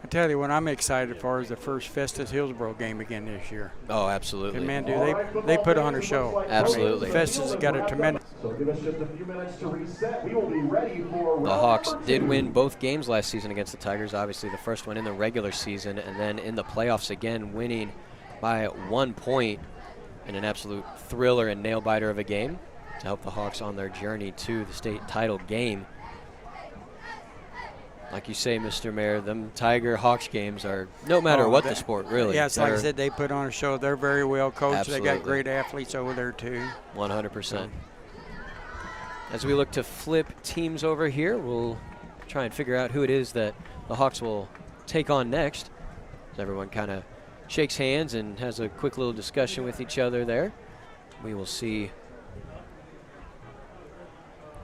I tell you what I'm excited for is the first Festus Hillsboro game again this year. Oh, absolutely. And man, they put on a show. Absolutely. Festus has got a tremendous. So give us just a few minutes to reset. We will be ready for The Hawks did win both games last season against the Tigers. Obviously, the first one in the regular season, and then in the playoffs again, winning by 1 point in an absolute thriller and nail-biter of a game to help the Hawks on their journey to the state title game. Like you say, Mr. Mayor, them Tiger-Hawks games are, no matter what the sport, really. Yes, like I said, they put on a show. They're very well coached. Absolutely. They got great athletes over there, too. 100%. As we look to flip teams over here, we'll try and figure out who it is that the Hawks will take on next. As everyone kind of shakes hands and has a quick little discussion with each other there. We will see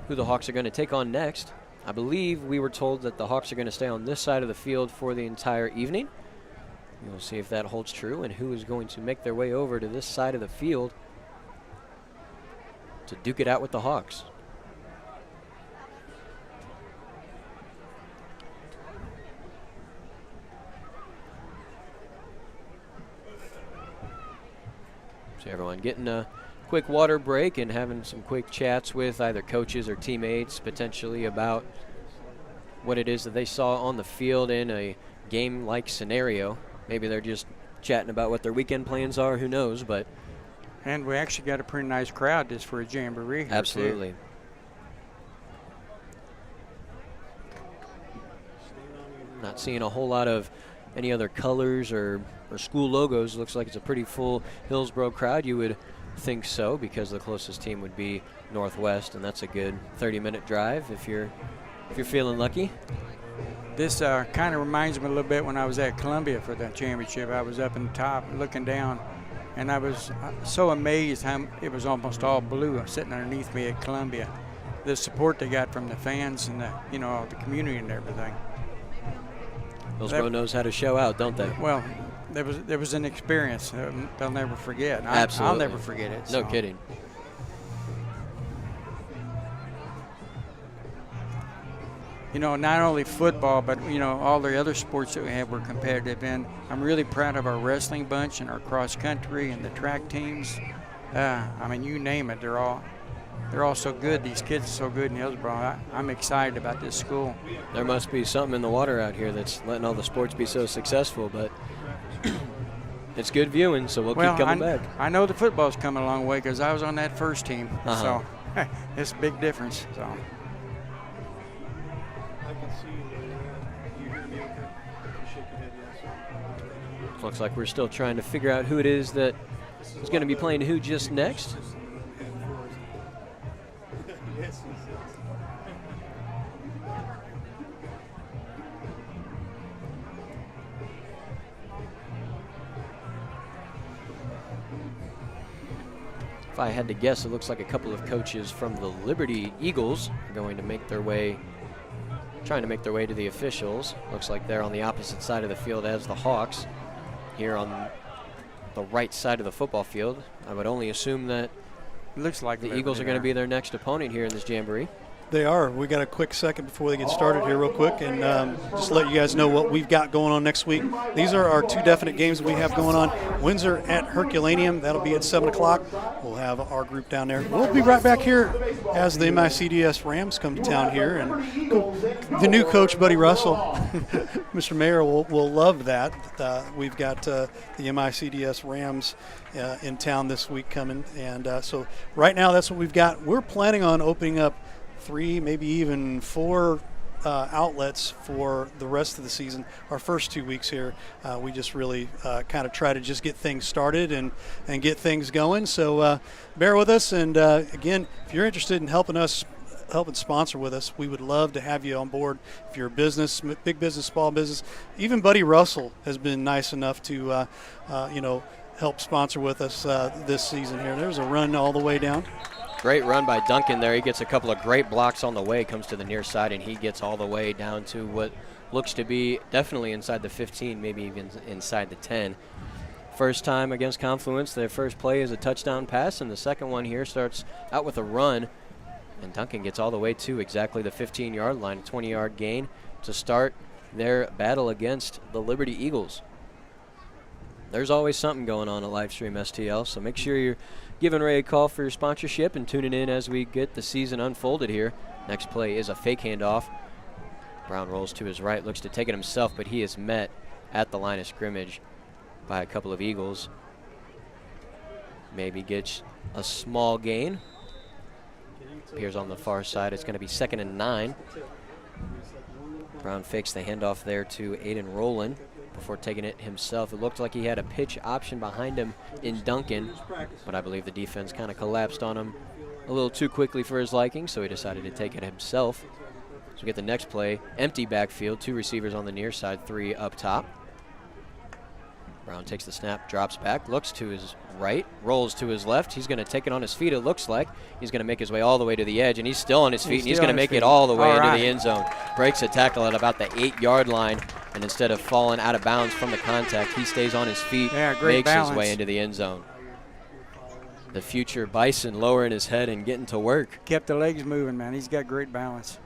who the Hawks are going to take on next. I believe we were told that the Hawks are going to stay on this side of the field for the entire evening. We'll see if that holds true and who is going to make their way over to this side of the field to duke it out with the Hawks. So everyone getting a quick water break and having some quick chats with either coaches or teammates potentially about what it is that they saw on the field in a game-like scenario. Maybe they're just chatting about what their weekend plans are, who knows, but. And we actually got a pretty nice crowd just for a Jamboree. Absolutely. Not seeing a whole lot of any other colors or school logos. Looks like it's a pretty full Hillsboro crowd. You would think so, because the closest team would be Northwest, and that's a good 30-minute drive if you're feeling lucky. This kind of reminds me a little bit when I was at Columbia for the championship. I was up in the top looking down, and I was so amazed how it was almost all blue sitting underneath me at Columbia. The support they got from the fans and the community and everything. Hillsboro knows how to show out, don't they? Well, there was an experience they'll never forget. Absolutely. I'll never forget it. No kidding. Not only football, but, all the other sports that we have we're competitive in. I'm really proud of our wrestling bunch and our cross country and the track teams. You name it, they're all so good. These kids are so good in Hillsboro. I'm excited about this school. There must be something in the water out here that's letting all the sports be so successful, but it's good viewing, so we'll keep coming back. I know the football's coming a long way because I was on that first team, so it's a big difference. So. I can see you hear me okay? You shake your head, yes. Looks like we're still trying to figure out who it is that is going to be playing who just next. Yes, he says. If I had to guess, it looks like a couple of coaches from the Liberty Eagles are going to trying to make their way to the officials. Looks like they're on the opposite side of the field as the Hawks here on the right side of the football field. I would only assume that it looks like the Eagles are going to be their next opponent here in this Jamboree. They are. We got a quick second before they get started here real quick, and just let you guys know what we've got going on next week. These are our two definite games that we have going on. Windsor at Herculaneum. That'll be at 7 o'clock. We'll have our group down there. We'll be right back here as the MICDS Rams come to town here, and the new coach, Buddy Russell, Mr. Mayor, will love that. We've got the MICDS Rams in town this week coming, and so right now that's what we've got. We're planning on opening up 3, maybe even 4 outlets for the rest of the season. Our first 2 weeks here, we just really kind of try to just get things started and get things going. So bear with us. And again, if you're interested in helping sponsor with us, we would love to have you on board. If you're a business, big business, small business, even Buddy Russell has been nice enough to, help sponsor with us this season here. There's a run all the way down. Great run by Duncan there. He gets a couple of great blocks on the way, comes to the near side, and he gets all the way down to what looks to be definitely inside the 15, maybe even inside the 10. First time against Confluence, their first play is a touchdown pass, and the second one here starts out with a run, and Duncan gets all the way to exactly the 15-yard line, a 20-yard gain to start their battle against the Liberty Eagles. There's always something going on at Livestream STL, so make sure you're giving Ray a call for your sponsorship and tuning in as we get the season unfolded here. Next play is a fake handoff. Brown rolls to his right, looks to take it himself, but he is met at the line of scrimmage by a couple of Eagles. Maybe gets a small gain. Appears on the far side. It's going to be 2nd and 9. Brown fakes the handoff there to Aiden Rowland before taking it himself. It looked like he had a pitch option behind him in Duncan, but I believe the defense kind of collapsed on him a little too quickly for his liking, so he decided to take it himself. So we get the next play, empty backfield, 2 receivers on the near side, 3 up top. Brown takes the snap, drops back, looks to his right, rolls to his left. He's going to take it on his feet, it looks like. He's going to make his way all the way to the edge, and he's still on his feet, and he's going to make it all the way into the end zone. Breaks a tackle at about the 8-yard line, and instead of falling out of bounds from the contact, he stays on his feet, makes his way into the end zone. The future Bison lowering his head and getting to work. Kept the legs moving, man. He's got great balance.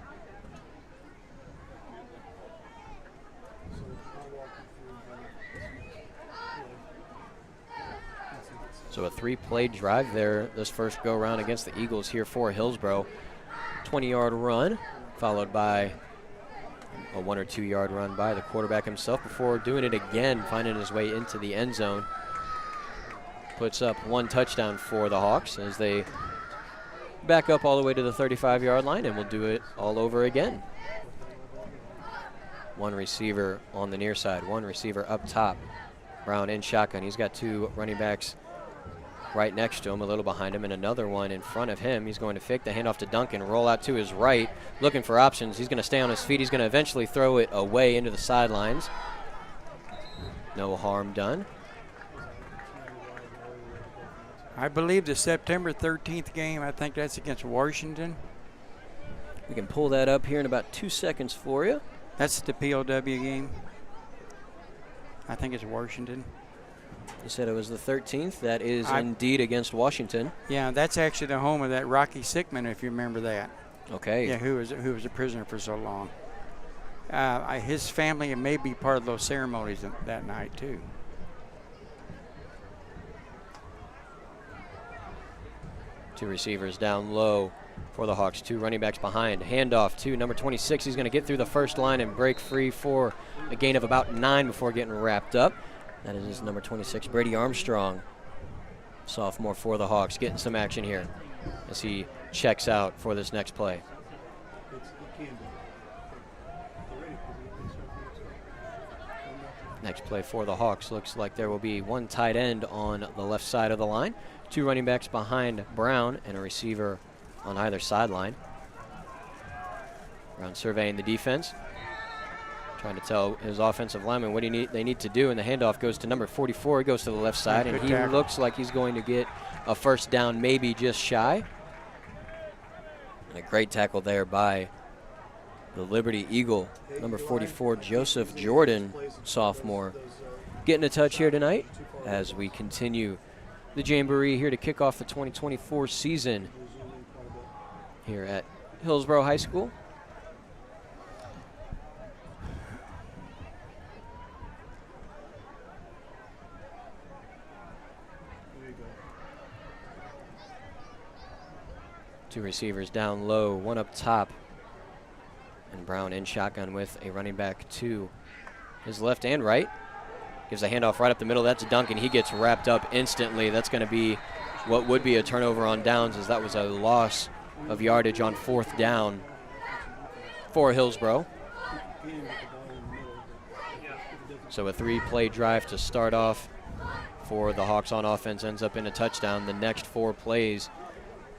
So a 3-play drive there this first go-round against the Eagles here for Hillsboro. 20-yard run, followed by a 1 or 2 yard run by the quarterback himself before doing it again, finding his way into the end zone. Puts up 1 touchdown for the Hawks as they back up all the way to the 35-yard line, and will do it all over again. 1 receiver on the near side, 1 receiver up top. Brown in shotgun. He's got 2 running backs right next to him, a little behind him, and another one in front of him. He's going to fake the handoff to Duncan, roll out to his right, looking for options. He's going to stay on his feet. He's going to eventually throw it away into the sidelines. No harm done. I believe the September 13th game, I think that's against Washington. We can pull that up here in about 2 seconds for you. That's the POW game. I think it's Washington. You said it was the 13th. That is indeed against Washington. Yeah, that's actually the home of that Rocky Sickman, if you remember that. Okay. Yeah, who was a prisoner for so long. His family may be part of those ceremonies that night, too. Two receivers down low for the Hawks. 2 running backs behind. Handoff to number 26. He's going to get through the first line and break free for a gain of about 9 before getting wrapped up. That is number 26, Brady Armstrong, sophomore for the Hawks, getting some action here as he checks out for this next play. Next play for the Hawks looks like there will be 1 tight end on the left side of the line, 2 running backs behind Brown, and a receiver on either sideline. Brown surveying the defense, trying to tell his offensive lineman what they need to do, and the handoff goes to number 44. He goes to the left side, and he looks like he's going to get a first down, maybe just shy. And a great tackle there by the Liberty Eagle, number 44, Joseph Jordan, sophomore, getting a touch here tonight as we continue the Jamboree here to kick off the 2024 season here at Hillsboro High School. Two receivers down low, 1 up top. And Brown in shotgun with a running back to his left and right. Gives a handoff right up the middle. That's Duncan. He gets wrapped up instantly. That's going to be what would be a turnover on downs, as that was a loss of yardage on 4th down for Hillsboro. So a 3-play drive to start off for the Hawks on offense ends up in a touchdown. The next 4 plays,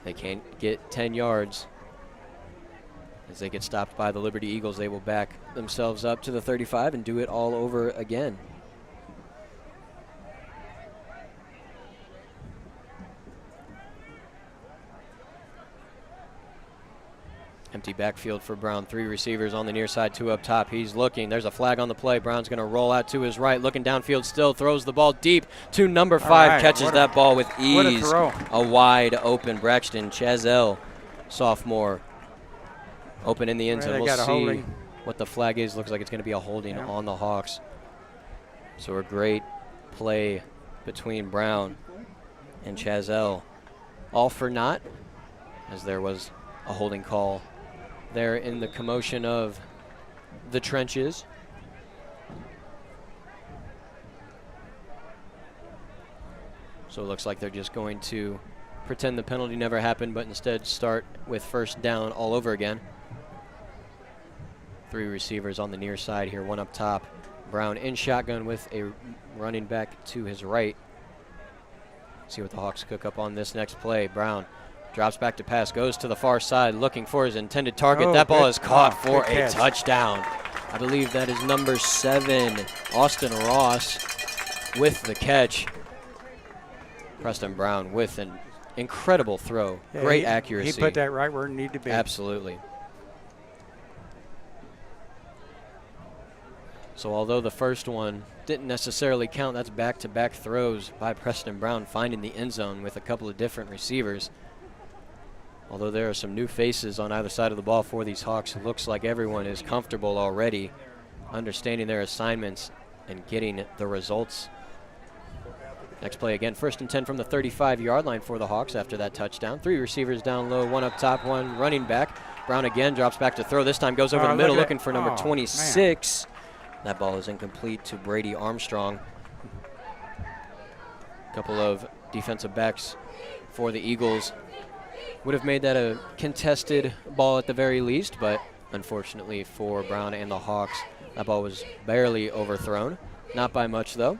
they can't get 10 yards. As they get stopped by the Liberty Eagles, they will back themselves up to the 35 and do it all over again. Empty backfield for Brown. 3 receivers on the near side, 2 up top. He's looking. There's a flag on the play. Brown's going to roll out to his right, looking downfield still, throws the ball deep to number 5, catches that ball with ease. A wide open Braxton Chazelle, sophomore, open in the end zone. We'll see what the flag is. Looks like it's going to be a holding on the Hawks. So a great play between Brown and Chazelle. All for naught, as there was a holding call there in the commotion of the trenches. So it looks like they're just going to pretend the penalty never happened, but instead start with first down all over again. 3 receivers on the near side here, 1 up top. Brown in shotgun with a running back to his right. See what the Hawks cook up on this next play. Brown drops back to pass, goes to the far side, looking for his intended target. That ball is caught for a touchdown. I believe that is number 7, Austin Ross, with the catch. Preston Brown with an incredible throw. Yeah, great accuracy. He put that right where it needed to be. Absolutely. So although the first one didn't necessarily count, that's back-to-back throws by Preston Brown, finding the end zone with a couple of different receivers. Although there are some new faces on either side of the ball for these Hawks, it looks like everyone is comfortable already, understanding their assignments and getting the results. Next play again, 1st and 10 from the 35-yard line for the Hawks after that touchdown. 3 receivers down low, 1 up top, 1 running back. Brown again drops back to throw. This time goes over the middle, looking for number 26. Man. That ball is incomplete to Brady Armstrong. A couple of defensive backs for the Eagles would have made that a contested ball at the very least, but unfortunately for Brown and the Hawks, that ball was barely overthrown. Not by much, though.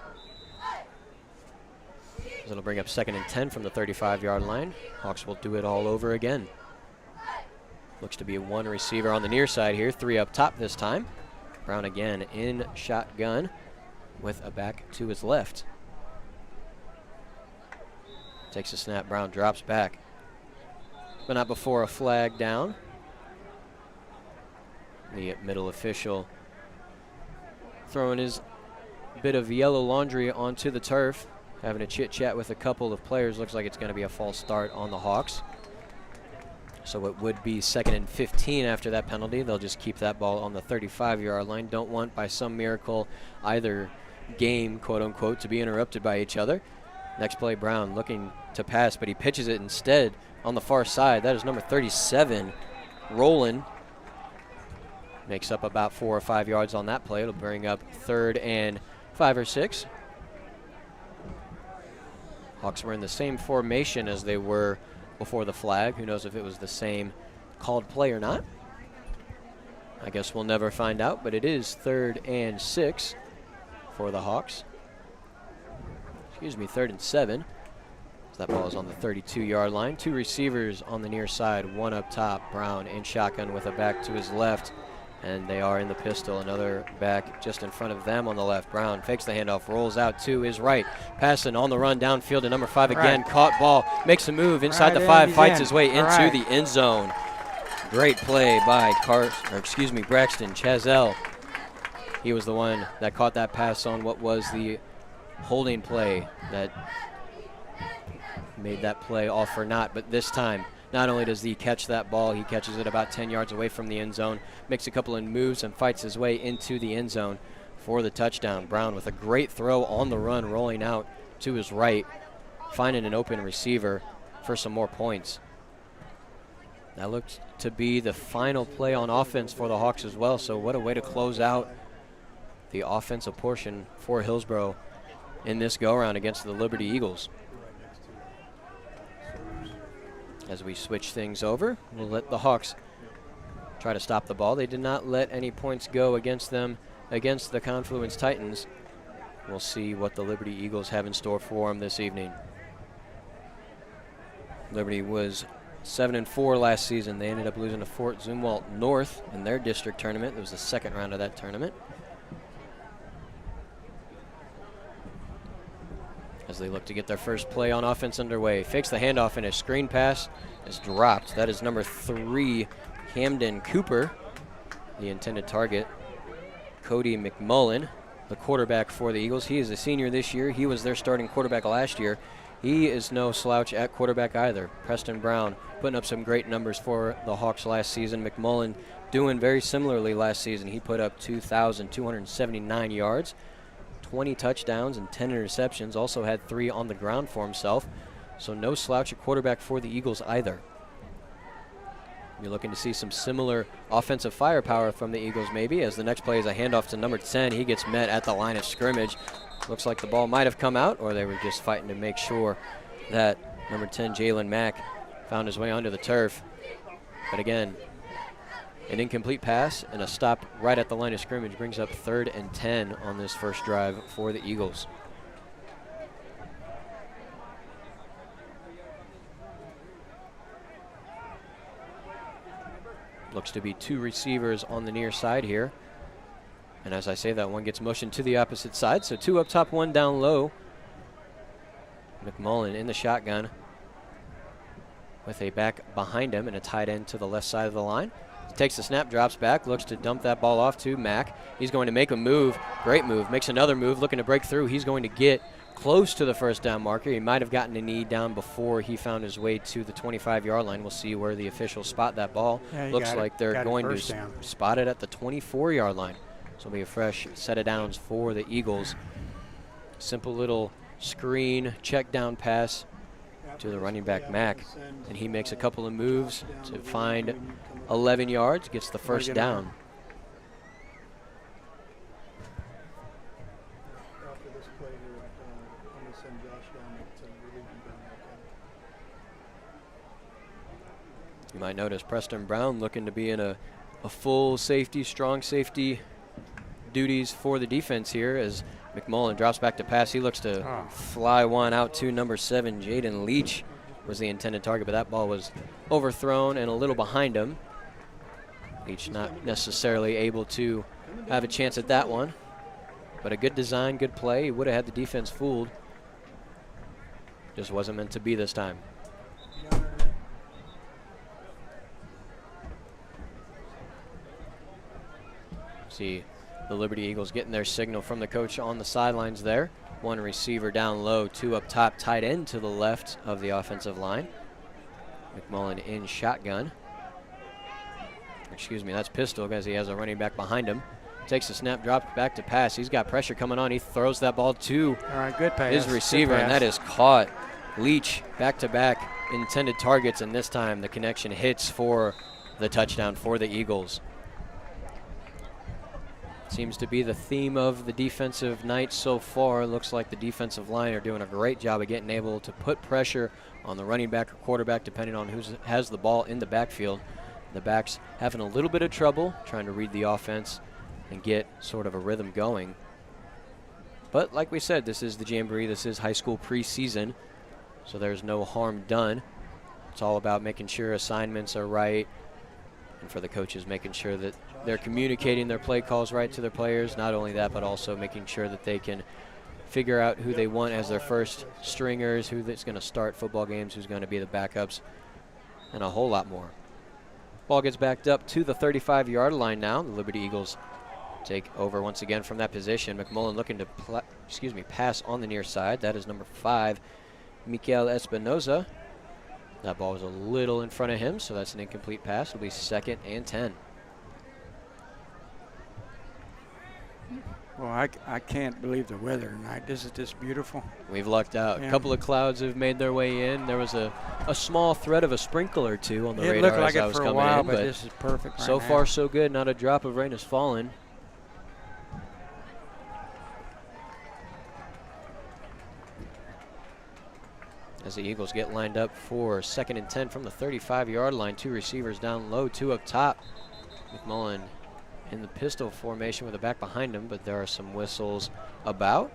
So it'll bring up 2nd and 10 from the 35-yard line. Hawks will do it all over again. Looks to be 1 receiver on the near side here, 3 up top this time. Brown again in shotgun with a back to his left. Takes a snap, Brown drops back, but not before a flag down. The middle official throwing his bit of yellow laundry onto the turf, having a chit-chat with a couple of players. Looks like it's going to be a false start on the Hawks. So it would be 2nd and 15 after that penalty. They'll just keep that ball on the 35-yard line. Don't want, by some miracle, either game, quote-unquote, to be interrupted by each other. Next play, Brown looking to pass, but he pitches it instead on the far side. That is number 37, Roland. Makes up about 4 or 5 yards on that play. It'll bring up 3rd and 5 or 6. Hawks were in the same formation as they were before the flag. Who knows if it was the same called play or not? I guess we'll never find out, but it is 3rd and 6 for the Hawks. Excuse me, 3rd and 7. So that ball is on the 32-yard line. 2 receivers on the near side, 1 up top. Brown in shotgun with a back to his left, and they are in the pistol. Another back just in front of them on the left. Brown fakes the handoff, rolls out to his right. Passing on the run downfield to number 5 again. Caught ball, makes a move inside the 5, fights his way into the end zone. Great play by Braxton Chazelle. He was the one that caught that pass on what was the holding play that made that play all for naught. But this time, not only does he catch that ball, he catches it about 10 yards away from the end zone, makes a couple of moves and fights his way into the end zone for the touchdown. Brown with a great throw on the run, rolling out to his right, finding an open receiver for some more points. That looks to be the final play on offense for the Hawks as well, so what a way to close out the offensive portion for Hillsboro in this go-around against the Liberty Eagles. As we switch things over, we'll let the Hawks try to stop the ball. They did not let any points go against them against the Confluence Titans. We'll see what the Liberty Eagles have in store for them this evening. Liberty was 7-4 last season. They ended up losing to Fort Zumwalt North in their district tournament. It was the 2nd round of that tournament. As they look to get their first play on offense underway. Fakes the handoff, and a screen pass is dropped. That is number 3, Hamden Cooper, the intended target. Cody McMullen, the quarterback for the Eagles. He is a senior this year. He was their starting quarterback last year. He is no slouch at quarterback either. Preston Brown putting up some great numbers for the Hawks last season. McMullen doing very similarly last season. He put up 2,279 yards, 20 touchdowns, and 10 interceptions. Also had 3 on the ground for himself. So no slouch at quarterback for the Eagles either. You're looking to see some similar offensive firepower from the Eagles maybe, as the next play is a handoff to number 10. He gets met at the line of scrimmage. Looks like the ball might have come out, or they were just fighting to make sure that number 10, Jalen Mack, found his way onto the turf. But again, an incomplete pass and a stop right at the line of scrimmage brings up 3rd and 10 on this first drive for the Eagles. Looks to be 2 receivers on the near side here. And as I say that, one gets motioned to the opposite side. So 2 up top, 1 down low. McMullen in the shotgun with a back behind him and a tight end to the left side of the line. Takes the snap, drops back, looks to dump that ball off to Mack. He's going to make a move, great move, makes another move, looking to break through. He's going to get close to the first down marker. He might have gotten a knee down before he found his way to the 25-yard line. We'll see where the officials spot that ball. Yeah, looks like they're going to down. spot it at the 24-yard line. So it'll be a fresh set of downs for the Eagles. Simple little screen, check down pass to the running back Mack, and he makes a couple of moves to find 11 yards, gets the first down. You might notice Preston Brown looking to be in a full safety, strong safety duties for the defense here as McMullen drops back to pass. He looks to fly one out to number 7, Jaden Leach was the intended target, but that ball was overthrown and a little behind him. Leach not necessarily able to have a chance at that one, but a good design, good play. He would have had the defense fooled. Just wasn't meant to be this time. See the Liberty Eagles getting their signal from the coach on the sidelines there. 1 receiver down low, 2 up top, tight end to the left of the offensive line. McMullen in shotgun. Excuse me, that's pistol, as he has a running back behind him. Takes a snap, drops back to pass. He's got pressure coming on. He throws that ball to good pass. His receiver, and that is caught. Leach back-to-back intended targets, and this time the connection hits for the touchdown for the Eagles. Seems to be the theme of the defensive night so far. Looks like the defensive line are doing a great job of getting able to put pressure on the running back or quarterback, depending on who has the ball in the backfield. The backs having a little bit of trouble trying to read the offense and get sort of a rhythm going. But like we said, this is the Jamboree. This is high school preseason, so there's no harm done. It's all about making sure assignments are right, and for the coaches making sure that they're communicating their play calls right to their players. Not only that, but also making sure that they can figure out who they want as their first stringers, who that's going to start football games, who's going to be the backups, and a whole lot more. Ball gets backed up to the 35-yard line now. The Liberty Eagles take over once again from that position. McMullen looking to pass on the near side. That is number 5, Mikel Espinoza. That ball was a little in front of him, so that's an incomplete pass. It'll be 2nd and 10. Well, I can't believe the weather tonight. This is just beautiful. We've lucked out. Yeah. A couple of clouds have made their way in. There was a small threat of a sprinkle or two on the radar. It looked like as I it was for a coming while, in, but this is perfect right so now. far so good. Not a drop of rain has fallen. As the Eagles get lined up for 2nd and 10 from the 35-yard line. 2 receivers down low, 2 up top. McMullen in the pistol formation with a back behind him, but there are some whistles about.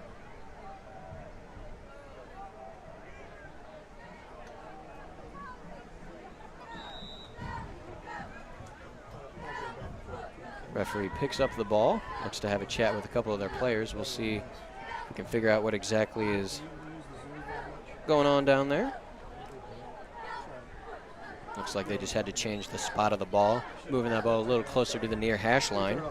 Referee picks up the ball, looks to have a chat with a couple of their players. We'll see if we can figure out what exactly is going on down there. Looks like they just had to change the spot of the ball, moving that ball a little closer to the near hash line.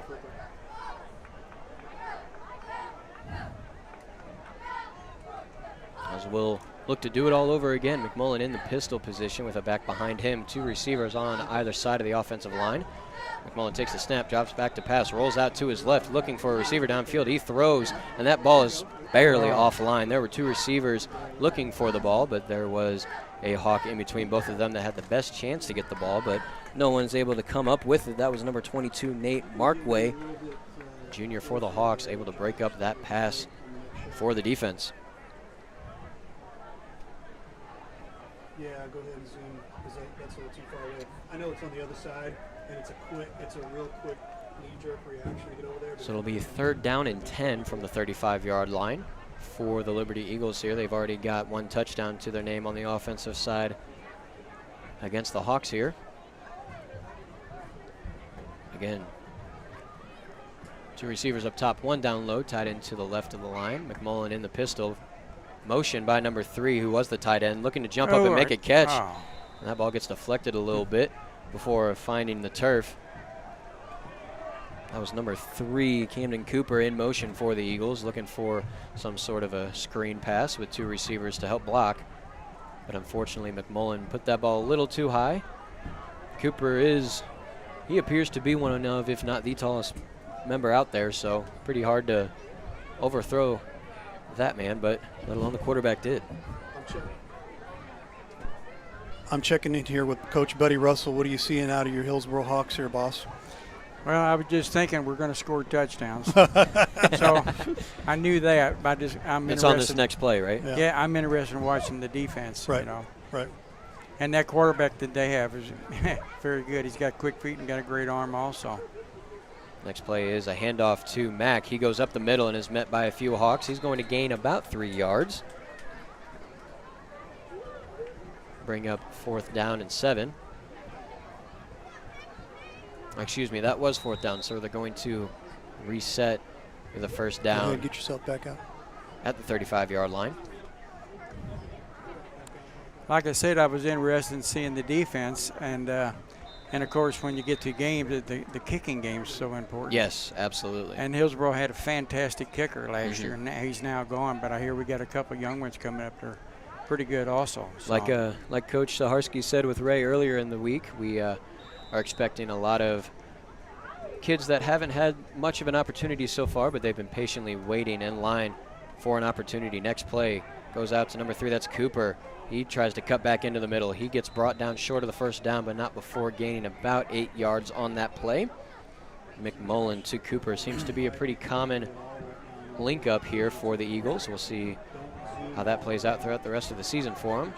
As we'll look to do it all over again. McMullen in the pistol position with a back behind him. 2 receivers on either side of the offensive line. McMullen takes the snap, drops back to pass, rolls out to his left, looking for a receiver downfield. He throws, and that ball is barely offline. There were two receivers looking for the ball, but there was a Hawk in between both of them that had the best chance to get the ball, but no one's able to come up with it. That was number 22, Nate Markway, junior for the Hawks, able to break up that pass for the defense. Yeah, go ahead and zoom, because that's a little too far away. I know it's on the other side, and it's a real quick knee-jerk reaction to get over there. So it'll be 3rd down and 10 from the 35-yard line for the Liberty Eagles here. They've already got 1 touchdown to their name on the offensive side against the Hawks here. Again, 2 receivers up top, 1 down low, tied into the left of the line. McMullen in the pistol. Motion by number 3, who was the tight end, looking to jump up and make a catch. And that ball gets deflected a little bit before finding the turf. That was number 3, Camden Cooper, in motion for the Eagles, looking for some sort of a screen pass with 2 receivers to help block. But unfortunately, McMullen put that ball a little too high. Cooper he appears to be one of, if not the tallest member out there, so pretty hard to overthrow that man, but let alone the quarterback did. I'm checking in here with Coach Buddy Russell. What are you seeing out of your Hillsboro Hawks here, boss? Well, I was just thinking we're going to score touchdowns. So I knew that, but I'm it's interested. on this next play, right? Yeah, I'm interested in watching the defense. Right. You know. Right. And that quarterback that they have is very good. He's got quick feet and got a great arm also. Next play is a handoff to Mack. He goes up the middle and is met by a few Hawks. He's going to gain about 3 yards. Bring up 4th down and 7. Excuse me, that was 4th down, so they're going to reset with a 1st down. Go ahead, get yourself back out. At the 35-yard line. Like I said, I was interested in seeing the defense, and of course, when you get to games, the kicking game is so important. Yes, absolutely. And Hillsboro had a fantastic kicker last year, and he's now gone. But I hear we got a couple young ones coming up that are pretty good also. So. Like Coach Saharsky said with Ray earlier in the week, we are expecting a lot of kids that haven't had much of an opportunity so far, but they've been patiently waiting in line for an opportunity. Next play goes out to number 3, that's Cooper. He tries to cut back into the middle. He gets brought down short of the 1st down, but not before gaining about 8 yards on that play. McMullen to Cooper seems to be a pretty common link up here for the Eagles. We'll see how that plays out throughout the rest of the season for him.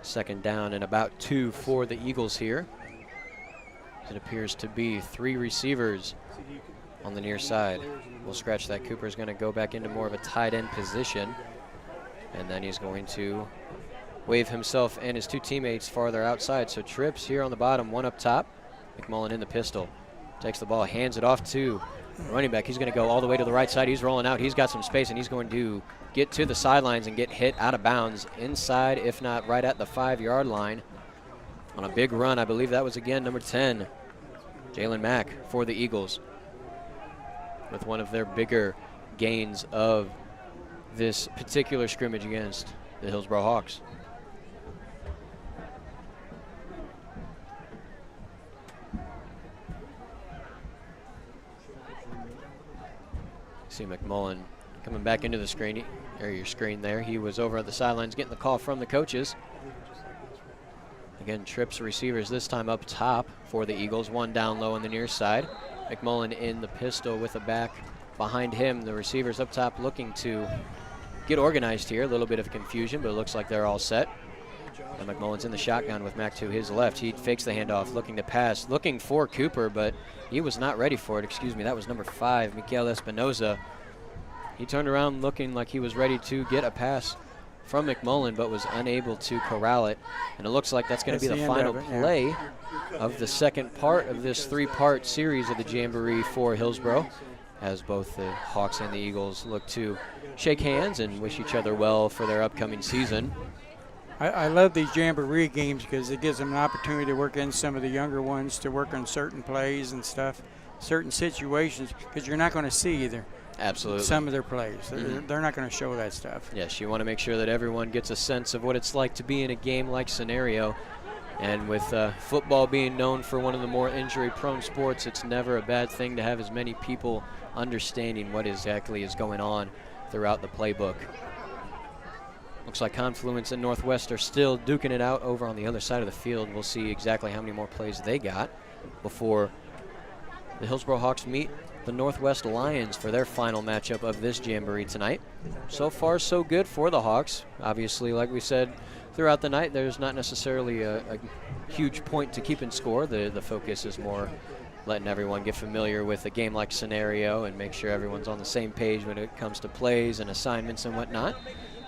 Second down and about 2 for the Eagles here. It appears to be 3 receivers on the near side. We'll scratch that. Cooper's going to go back into more of a tight end position. And then he's going to wave himself and his 2 teammates farther outside. So trips here on the bottom, 1 up top. McMullen in the pistol. Takes the ball, hands it off to running back. He's going to go all the way to the right side. He's rolling out. He's got some space, and he's going to get to the sidelines and get hit out of bounds inside, if not right at the 5-yard line. On a big run, I believe that was again number 10, Jalen Mack for the Eagles, with one of their bigger gains of this particular scrimmage against the Hillsboro Hawks. See McMullen coming back into the screen, or your screen there. He was over at the sidelines getting the call from the coaches. Again, trips receivers this time up top for the Eagles. 1 down low on the near side. McMullen in the pistol with a back behind him. The receivers up top looking to get organized here. A little bit of confusion, but it looks like they're all set. And McMullen's in the shotgun with Mack to his left. He fakes the handoff, looking to pass, looking for Cooper, but he was not ready for it. Excuse me, that was number 5, Miguel Espinoza. He turned around looking like he was ready to get a pass from McMullen, but was unable to corral it. And it looks like that's going to be the final play of the second part of this 3-part series of the Jamboree for Hillsboro, as both the Hawks and the Eagles look to shake hands and wish each other well for their upcoming season. I love these Jamboree games because it gives them an opportunity to work in some of the younger ones to work on certain plays and stuff. certain situations because you're not going to see either. Absolutely. Some of their plays. They're not going to show that stuff. Yes, you want to make sure that everyone gets a sense of what it's like to be in a game-like scenario. And with football being known for one of the more injury-prone sports, it's never a bad thing to have as many people understanding what exactly is going on throughout the playbook. Looks like Confluence and Northwest are still duking it out over on the other side of the field. We'll see exactly how many more plays they got before the Hillsboro Hawks meet the Northwest Lions for their final matchup of this Jamboree tonight. So far, so good for the Hawks. Obviously, like we said throughout the night, there's not necessarily a huge point to keep in score. The focus is more letting everyone get familiar with a game-like scenario and make sure everyone's on the same page when it comes to plays and assignments and whatnot.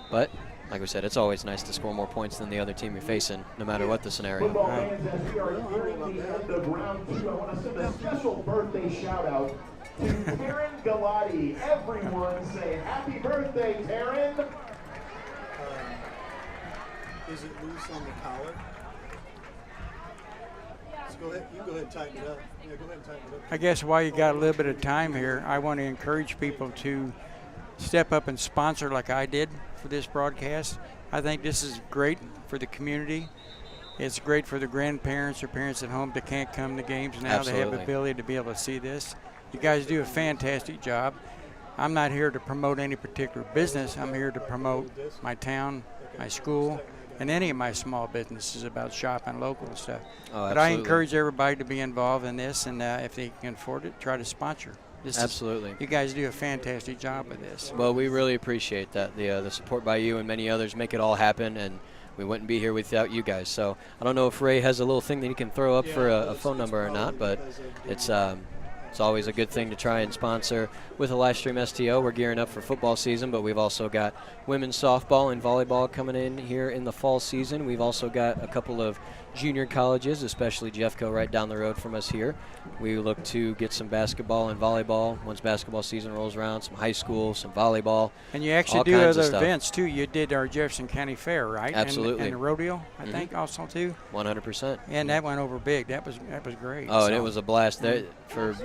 But like we said, it's always nice to score more points than the other team you're facing, no matter what the scenario. Football fans, as we are nearing the end of round 2, I want to send a special birthday shout-out to Taryn Galati. Everyone say happy birthday, Taryn. Is it loose on the collar? So go ahead. You go ahead and tighten it up. Yeah, go ahead and tighten it up. I guess while you got a little bit of time here, I want to encourage people to step up and sponsor like I did for this broadcast. I think this is great for the community. It's great for the grandparents or parents at home that can't come to games now. Absolutely. They have the ability to be able to see this. You guys do a fantastic job. I'm not here to promote any particular business. I'm here to promote my town, my school, and any of my small businesses about shopping local and stuff. Oh, but I encourage everybody to be involved in this, and if they can afford it, try to sponsor. Absolutely. You guys do a fantastic job with this. Well, we really appreciate that. The support by you and many others make it all happen, and we wouldn't be here without you guys. So I don't know if Ray has a little thing that he can throw up for a phone number or not, but it's always a good thing to try and sponsor with a live stream STO. We're gearing up for football season, but we've also got women's softball and volleyball coming in here in the fall season. We've also got a couple of junior colleges, especially Jeffco right down the road from us here. We look to get some basketball and volleyball once basketball season rolls around, some high school, some volleyball. And you actually do other events too. You did our Jefferson County Fair, right? Absolutely. And the rodeo, I think, also too. 100%. And that went over big. That was great. Oh, and it was a blast. For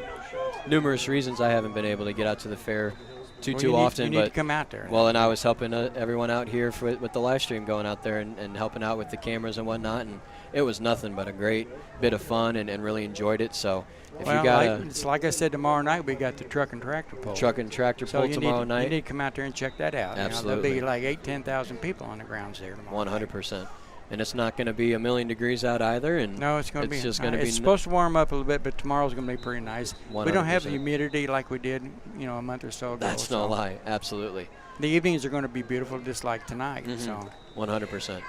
numerous reasons, I haven't been able to get out to the fair too often. You need to come out there. Well, and I was helping everyone out here with the live stream, going out there and helping out with the cameras and whatnot, and it was nothing but a great bit of fun and really enjoyed it. So if you got it's like I said, tomorrow night we got the truck and tractor pull. Pull tomorrow night. You need to come out there and check that out. Absolutely. There'll be like 10,000 people on the grounds there tomorrow. 100%. And it's not going to be a million degrees out either. And no, it's going to be. Just going to be. It's supposed to warm up a little bit, but tomorrow's going to be pretty nice. 100%. We don't have the humidity like we did, a month or so ago. That's no lie. Absolutely. The evenings are going to be beautiful, just like tonight. So 100%.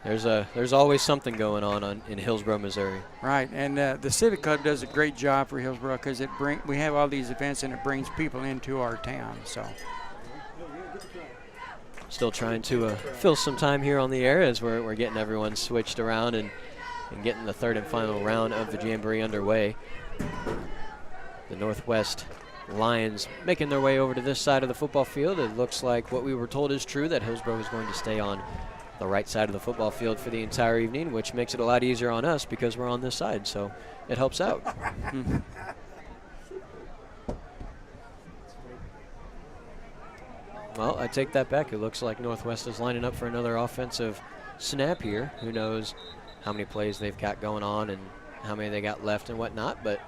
There's always something going on in Hillsboro, Missouri. Right, and the Civic Club does a great job for Hillsboro because we have all these events and it brings people into our town. So. Still trying to fill some time here on the air as we're getting everyone switched around and getting the third and final round of the Jamboree underway. The Northwest Lions making their way over to this side of the football field. It looks like what we were told is true, that Hillsboro is going to stay on the right side of the football field for the entire evening, which makes it a lot easier on us because we're on this side, so it helps out. Well, I take that back. It looks like Northwest is lining up for another offensive snap here. Who knows how many plays they've got going on and how many they got left and whatnot, but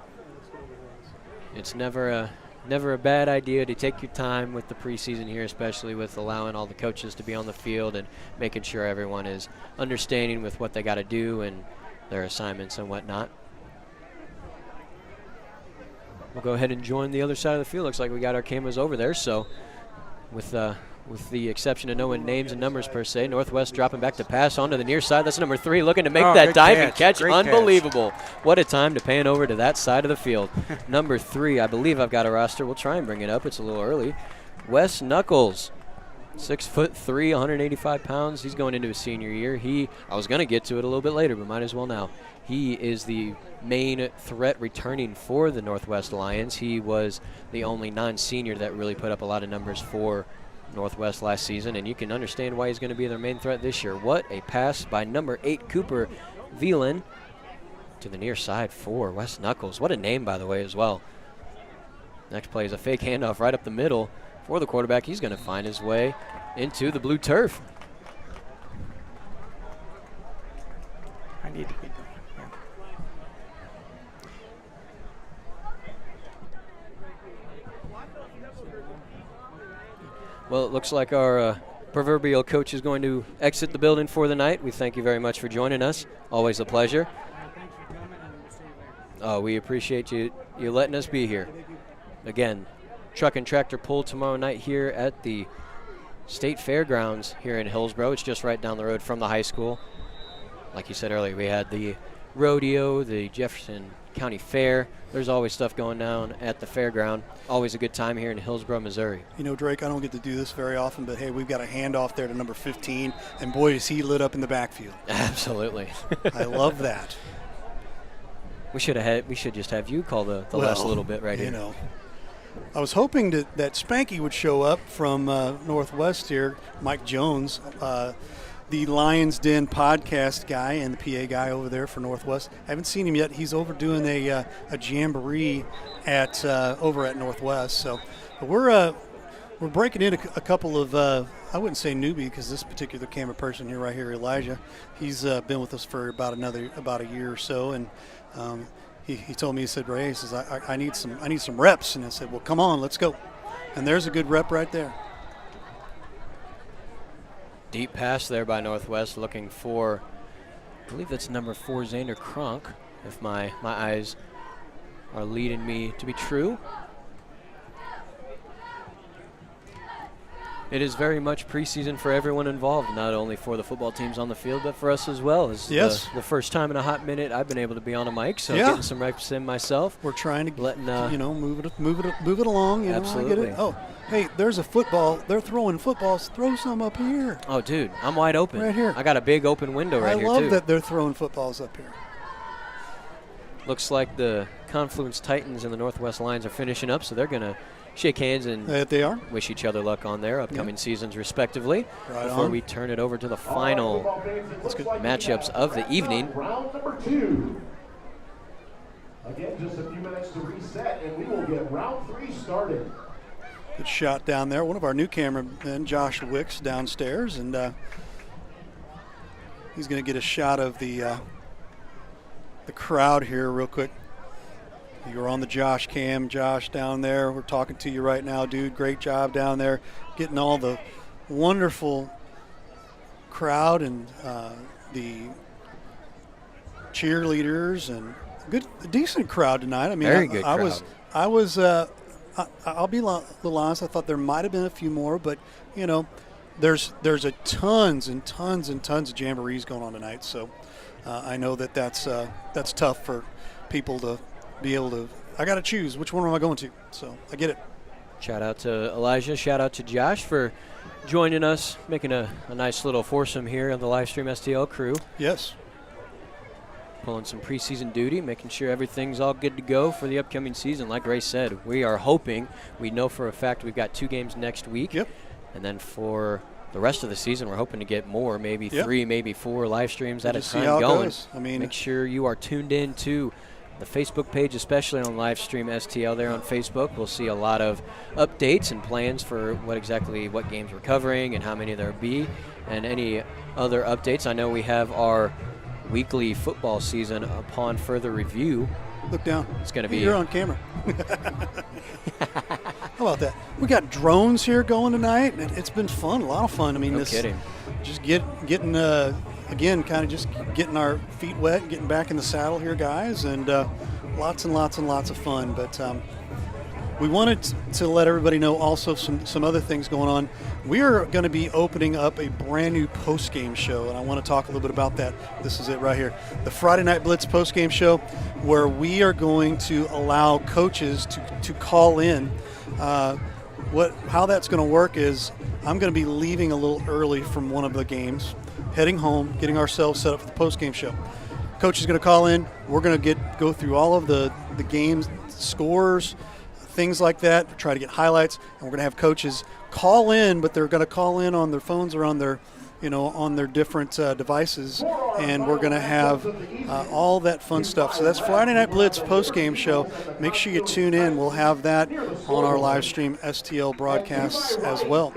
it's never a bad idea to take your time with the preseason here, especially with allowing all the coaches to be on the field and making sure everyone is understanding with what they got to do and their assignments and whatnot. We'll go ahead and join the other side of the field. Looks like we got our cameras over there, so with the exception of knowing names and numbers per se, Northwest dropping back to pass onto the near side. That's number 3, looking to make that diving catch. Unbelievable. What a time to pan over to that side of the field. Number 3, I believe I've got a roster. We'll try and bring it up. It's a little early. Wes Knuckles, 6'3", 185 pounds. He's going into his senior year. I was going to get to it a little bit later, but might as well now. He is the main threat returning for the Northwest Lions. He was the only non-senior that really put up a lot of numbers for Northwest last season, and you can understand why he's going to be their main threat this year. What a pass by number 8, Cooper Velan, to the near side for Wes Knuckles. What a name, by the way, as well. Next play is a fake handoff right up the middle for the quarterback. He's going to find his way into the blue turf. I need to be doing yeah. Well, it looks like our proverbial coach is going to exit the building for the night. We thank you very much for joining us. Always a pleasure. Thanks for coming, and we'll see you later. Oh, we appreciate you letting us be here. Again, truck and tractor pull tomorrow night here at the State Fairgrounds here in Hillsboro. It's just right down the road from the high school. Like you said earlier, we had the rodeo, the Jefferson County Fair. There's always stuff going down at the fairground. Always a good time here in Hillsboro, Missouri. You know, Drake, I don't get to do this very often, but hey, we've got a handoff there to number 15, and boy, is he lit up in the backfield. Absolutely. I love that. We should just have you call the last little bit right here. You know, I was hoping that Spanky would show up from Northwest here, Mike Jones, the Lions Den podcast guy and the PA guy over there for Northwest. I haven't seen him yet. He's over doing a jamboree at over at Northwest. So but we're breaking in a couple of I wouldn't say newbie, because this particular camera person here right here, Elijah, he's been with us for about a year or so, and he told me, he said, Ray, he says, I need some reps, and I said, well, come on, let's go. And there's a good rep right there. Deep pass there by Northwest, looking for, I believe that's number 4, Xander Kronk, if my eyes are leading me to be true. It is very much preseason for everyone involved, not only for the football teams on the field, but for us as well. It's yes. The first time in a hot minute I've been able to be on a mic, so yeah. getting some reps in myself. We're trying to letting move it along. You absolutely. Know, I get it. Oh, hey, there's a football. They're throwing footballs. Throw some up here. Oh, dude, I'm wide open. Right here. I got a big open window right here, too. I love that they're throwing footballs up here. Looks like the Confluence Titans and the Northwest Lions are finishing up, so they're going to shake hands and they are. Wish each other luck on their upcoming seasons, respectively, right before on. we turn it over to the final matchups of the evening. Round number 2. Again, just a few minutes to reset, and we will get round 3 started. Good shot down there. One of our new cameramen, Josh Wicks, downstairs, and he's going to get a shot of the crowd here real quick. You're on the Josh cam. Josh down there. We're talking to you right now, dude. Great job down there, getting all the wonderful crowd and the cheerleaders and decent crowd tonight. I mean, very good crowd. I'll be a little honest. I thought there might have been a few more, but you know, there's a tons and tons and tons of jamborees going on tonight. So I know that's tough for people to be able to. I got to choose which one am I going to. So I get it. Shout out to Elijah. Shout out to Josh for joining us, making a nice little foursome here on the Livestream STL crew. Yes. Pulling some preseason duty, making sure everything's all good to go for the upcoming season. Like Ray said, we are hoping, we know for a fact we've got 2 games next week. Yep. And then for the rest of the season, we're hoping to get more, maybe 3, maybe 4 live streams at a time going. I mean, make sure you are tuned in to the Facebook page, especially on Livestream STL there on Facebook. We'll see a lot of updates and plans for what games we're covering and how many there'll be, and any other updates. I know we have our weekly football season upon further review. Look down. It's going to be. You're on camera. How about that? We got drones here going tonight. It's been fun, a lot of fun. I mean, no kidding. Just getting again, kind of just getting our feet wet, getting back in the saddle here, guys, and lots and lots and lots of fun. But we wanted to let everybody know also some other things going on. We are going to be opening up a brand new post-game show, and I want to talk a little bit about that. This is it right here. The Friday Night Blitz post-game show, where we are going to allow coaches to call in. How that's going to work is I'm going to be leaving a little early from one of the games, heading home, getting ourselves set up for the post-game show. Coach is going to call in. We're going to go through all of the games, scores, things like that, try to get highlights, and we're going to have coaches call in, but they're going to call in on their phones or on their on their different devices, and we're going to have all that fun stuff. So that's Friday Night Blitz post-game show. Make sure you tune in. We'll have that on our live stream STL broadcasts as well.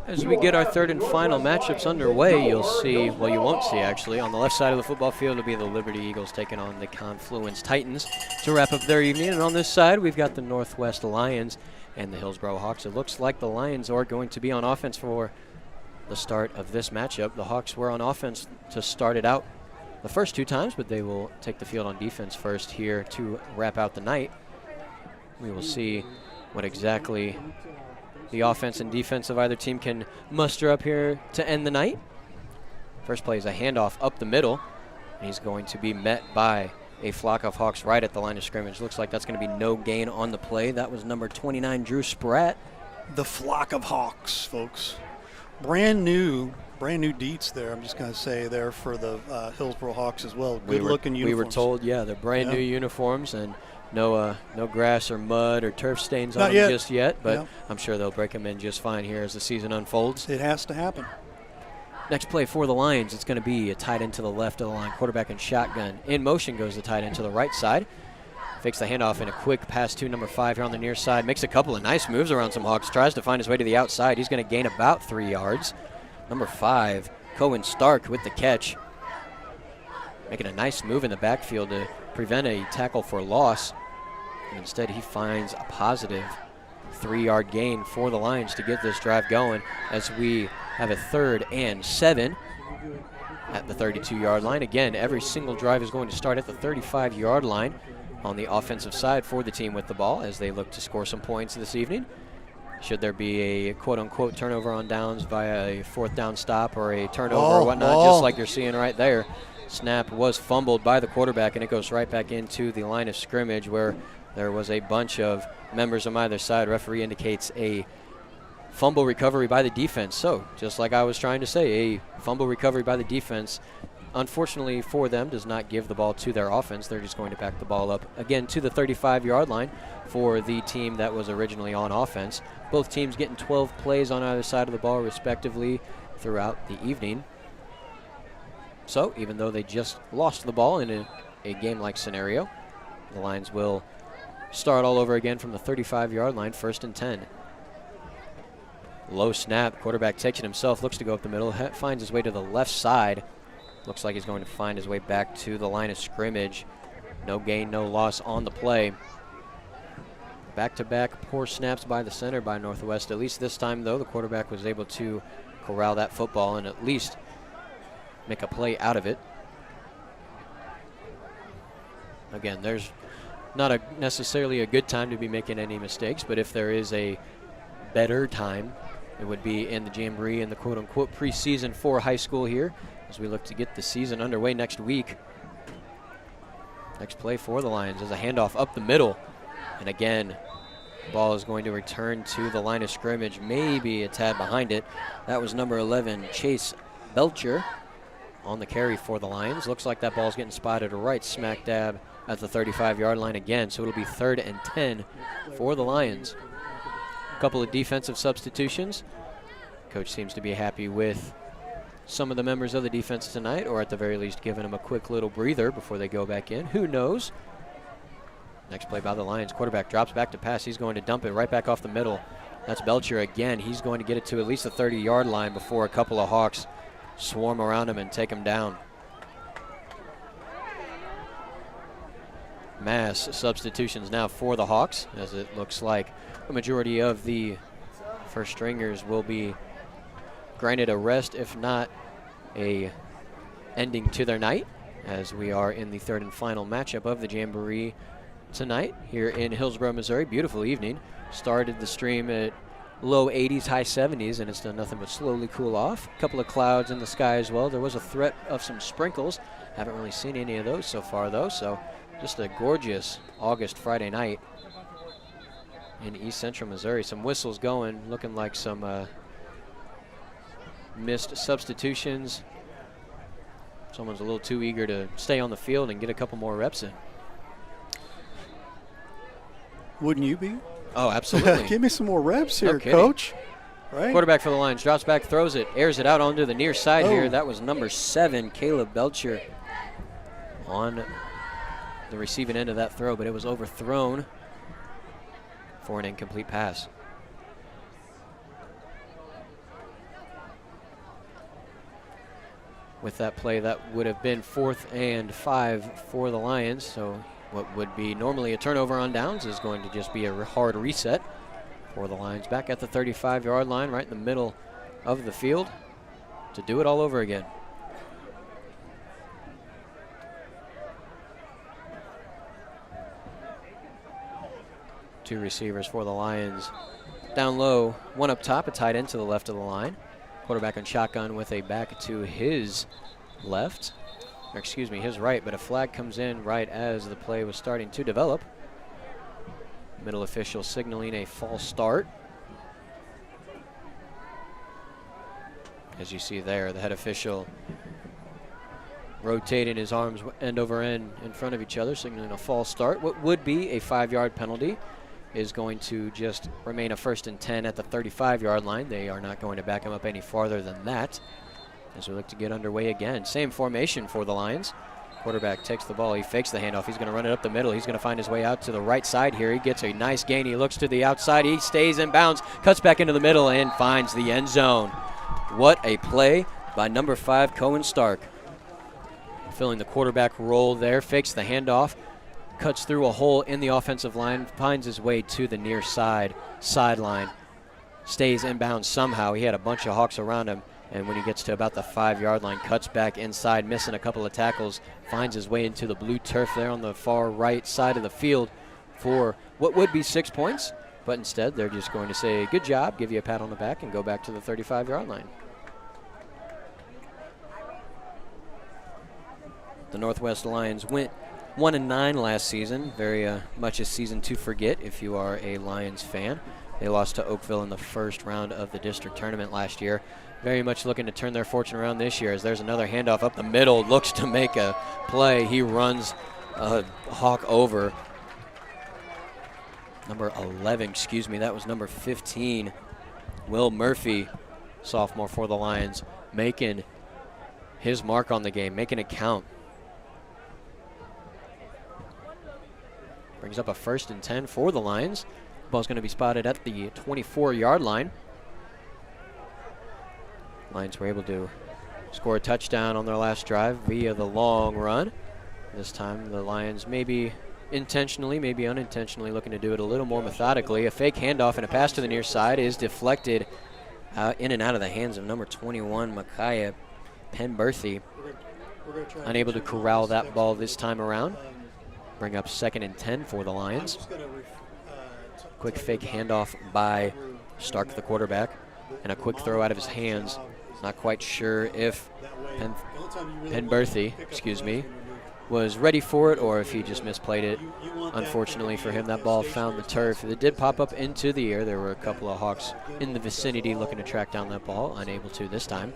As we get our third and final matchups underway, you'll see, well, you won't see actually, on the left side of the football field will be the Liberty Eagles taking on the Confluence Titans to wrap up their evening. And on this side, we've got the Northwest Lions and the Hillsboro Hawks. It looks like the Lions are going to be on offense for the start of this matchup. The Hawks were on offense to start it out the first 2 times, but they will take the field on defense first here to wrap out the night. We will see what exactly the offense and defense of either team can muster up here to end the night. First play is a handoff up the middle. And he's going to be met by a flock of Hawks right at the line of scrimmage. Looks like that's going to be no gain on the play. That was number 29, Drew Spratt. The flock of Hawks, folks. Brand new deets there, I'm just going to say, there for the Hillsboro Hawks as well. Good-looking uniforms. We were told, they're brand new uniforms, and no grass or mud or turf stains on them just yet, but I'm sure they'll break them in just fine here as the season unfolds. It has to happen. Next play for the Lions, it's going to be a tight end to the left of the line, quarterback and shotgun. In motion goes the tight end to the right side. Fakes the handoff in a quick pass to number 5 here on the near side. Makes a couple of nice moves around some Hawks. Tries to find his way to the outside. He's going to gain about 3 yards. Number 5, Cohen Stark with the catch. Making a nice move in the backfield to prevent a tackle for loss. And instead he finds a positive 3-yard gain for the Lions to get this drive going as we have a 3rd and 7 at the 32-yard line. Again, every single drive is going to start at the 35-yard line on the offensive side for the team with the ball as they look to score some points this evening. Should there be a quote-unquote turnover on downs via a 4th down stop or a turnover or whatnot, just like you're seeing right there. Snap was fumbled by the quarterback, and it goes right back into the line of scrimmage where there was a bunch of members on either side. Referee indicates a fumble recovery by the defense. So, just like I was trying to say, a fumble recovery by the defense, unfortunately for them, does not give the ball to their offense. They're just going to back the ball up again to the 35-yard line for the team that was originally on offense. Both teams getting 12 plays on either side of the ball respectively throughout the evening. So, even though they just lost the ball in a game-like scenario, the Lions will start all over again from the 35-yard line, 1st and 10. Low snap, quarterback takes it himself, looks to go up the middle, finds his way to the left side. Looks like he's going to find his way back to the line of scrimmage. No gain, no loss on the play. Back-to-back poor snaps by the center by Northwest. At least this time, though, the quarterback was able to corral that football and at least make a play out of it. Again, there's not necessarily a good time to be making any mistakes, but if there is a better time, it would be in the Jamboree and the quote-unquote preseason for high school here as we look to get the season underway next week. Next play for the Lions is a handoff up the middle. And again, the ball is going to return to the line of scrimmage, maybe a tad behind it. That was number 11, Chase Belcher, on the carry for the Lions. Looks like that ball's getting spotted right smack dab at the 35-yard line again, so it'll be 3rd and 10 for the Lions. A couple of defensive substitutions. Coach seems to be happy with some of the members of the defense tonight, or at the very least giving them a quick little breather before they go back in. Who knows? Next play by the Lions. Quarterback drops back to pass. He's going to dump it right back off the middle. That's Belcher again. He's going to get it to at least the 30-yard line before a couple of Hawks swarm around him and take him down. Mass substitutions now for the Hawks, as it looks like a majority of the first stringers will be granted a rest, if not a ending to their night, as we are in the 3rd and final matchup of the Jamboree tonight here in Hillsboro, Missouri. Beautiful evening. Started the stream at low 80s, high 70s, and it's done nothing but slowly cool off. A couple of clouds in the sky as well. There was a threat of some sprinkles. Haven't really seen any of those so far, though, so just a gorgeous August Friday night in East Central Missouri. Some whistles going, looking like some missed substitutions. Someone's a little too eager to stay on the field and get a couple more reps in. Wouldn't you be? Oh, absolutely. Give me some more reps here, Okay. Coach. Right. Quarterback for the Lions drops back, throws it, airs it out onto the near side here. That was number 7, Caleb Belcher, on the receiving end of that throw, but it was overthrown for an incomplete pass. With that play, that would have been 4th and 5 for the Lions. So what would be normally a turnover on downs is going to just be a hard reset for the Lions back at the 35-yard line, right in the middle of the field, to do it all over again. Two receivers for the Lions. Down low, one up top, a tight end to the left of the line. Quarterback on shotgun with a back to his left, or excuse me, his right, but a flag comes in right as the play was starting to develop. Middle official signaling a false start. As you see there, the head official rotating his arms end over end in front of each other, signaling a false start. What would be a 5-yard penalty is going to just remain a 1st and 10 at the 35-yard line. They are not going to back him up any farther than that as we look to get underway again. Same formation for the Lions. Quarterback takes the ball. He fakes the handoff. He's going to run it up the middle. He's going to find his way out to the right side here. He gets a nice gain. He looks to the outside. He stays in bounds, cuts back into the middle, and finds the end zone. What a play by number 5, Cohen Stark. Filling the quarterback role there, fakes the handoff, cuts through a hole in the offensive line, finds his way to the near sideline, stays inbounds somehow. He had a bunch of Hawks around him, and when he gets to about the 5-yard line, cuts back inside, missing a couple of tackles, finds his way into the blue turf there on the far right side of the field for what would be 6 points, but instead they're just going to say, good job, give you a pat on the back, and go back to the 35-yard line. The Northwest Lions went 1-9 last season, very much a season to forget if you are a Lions fan. They lost to Oakville in the first round of the district tournament last year. Very much looking to turn their fortune around this year as there's another handoff up the middle, looks to make a play. He runs a Hawk over. Number 11, excuse me, that was number 15. Will Murphy, sophomore for the Lions, making his mark on the game, making it count. Brings up a 1st and 10 for the Lions. Ball's going to be spotted at the 24-yard line. Lions were able to score a touchdown on their last drive via the long run. This time the Lions maybe intentionally, maybe unintentionally looking to do it a little more methodically. A fake handoff and a pass to the near side is deflected in and out of the hands of number 21, Micaiah Penberthy. Unable to corral that ball this time around. Bring up 2nd and 10 for the Lions. Quick fake handoff by Stark, the quarterback, and a quick throw out of his hands. Not quite sure if Penberthy, excuse me, was ready for it or if he just misplayed it. Unfortunately for him, that ball found the turf. It did pop up into the air. There were a couple of Hawks in the vicinity looking to track down that ball, unable to this time.